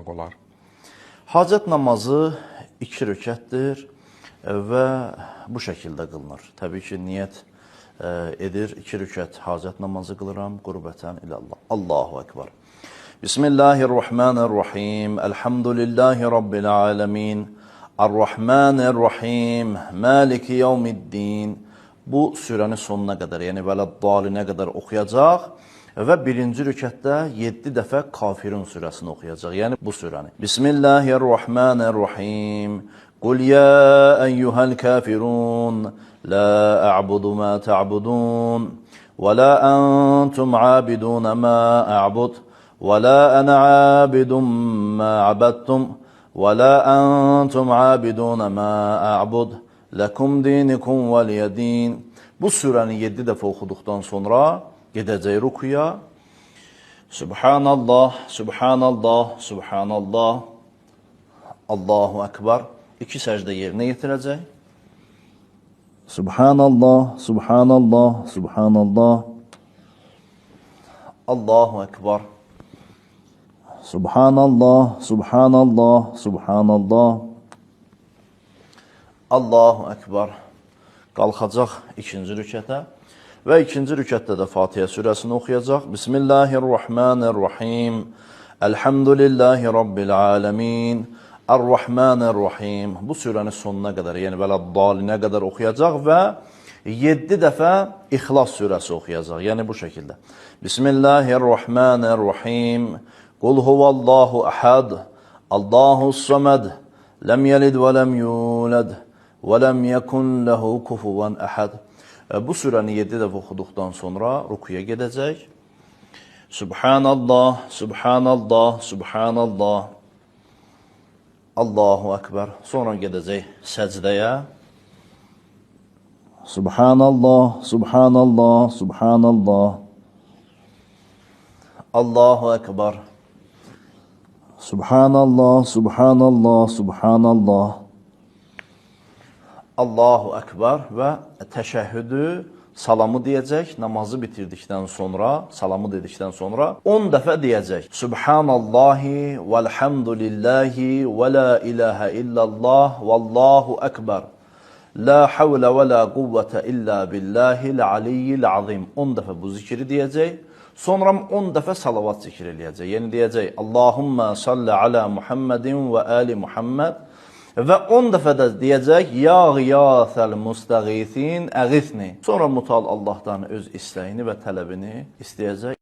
olar. Hacət namazı 2 rükətdir və bu şəkildə qılınır. Təbii ki, niyyət edir, 2 rükət hacət namazı qılıram, qurbətən ilallah. Allahu Ekber. Bismillahirrahmanirrahim. Elhamdülillahi Rabbil alemin. Ar-Rahmanir-Rahim. Maliki yevmiddin. Bu surəni sonuna qədər, yəni vələd-dalinə qədər oxuyacaq və birinci rükətdə 7 dəfə Kafirun surəsini oxuyacaq, yəni bu surəni. Bismillahirrahmanirrahim. Qul ya eyyuhel kafirun, la a'budu ma ta'budun, və la antum abidun ma a'bud, və la ana abidun ma abadtum, və la antum abidun ma a'bud, lakum dinikum veliyedin. Bu surəni 7 dəfə oxuduqdan sonra gedəcək rukuya. Subhanallah, Subhanallah, Subhanallah, Allahu Ekber. 2 səcdə yerinə yetirəcək. Subhanallah, Subhanallah, Subhanallah, Allahu Ekber. Subhanallah, Subhanallah, Subhanallah, Allahu Ekber. Qalxacaq ikinci rükətə. Və ikinci rükətdə də Fatihə surəsini oxuyacaq. Bismillahirrahmanirrahim. Elhamdülillahi Rabbil alemin. Ar-Rahmanir-Rahim. Bu surəni sonuna qədər, yəni vələd-dalinə qədər oxuyacaq və 7 dəfə İxlas surəsi oxuyacaq. Yəni bu şəkildə. Bismillahirrahmanirrahim. Qul huvallahu ahad. Allahus-samad. Lem yelid və lem yulad. Və lem yekun lehu kufuvan ahad. Bu surəni 7 dəfə oxuduqdan sonra rukuya gedəcək. Subhanallah, Subhanallah, Subhanallah, Allahu Ekber. Sonra gedəcək səcdəyə. Subhanallah, Subhanallah, Subhanallah, Allahu Ekber. Subhanallah, Subhanallah, Subhanallah, Allahu Ekber və təşəhhüdü, salamı deyəcək, namazı bitirdikdən sonra, salamı dedikdən sonra 10 dəfə deyəcək. Subhanallahi velhamdülillahi və la ilahe illallah vallahu ekber. La havle və la quvvete illa billahil aliyyil azim. 10 dəfə bu zikri deyəcək. Sonra 10 dəfə salavat zikr eləyəcək. Yəni deyəcək, Allahumma salli ala Muhammedin və ali Muhammed. Və 10 dəfə də deyəcək, ya ğiyasəl müstəğisin əğisni. Sonra mutal Allahdan öz istəyini və tələbini istəyəcək.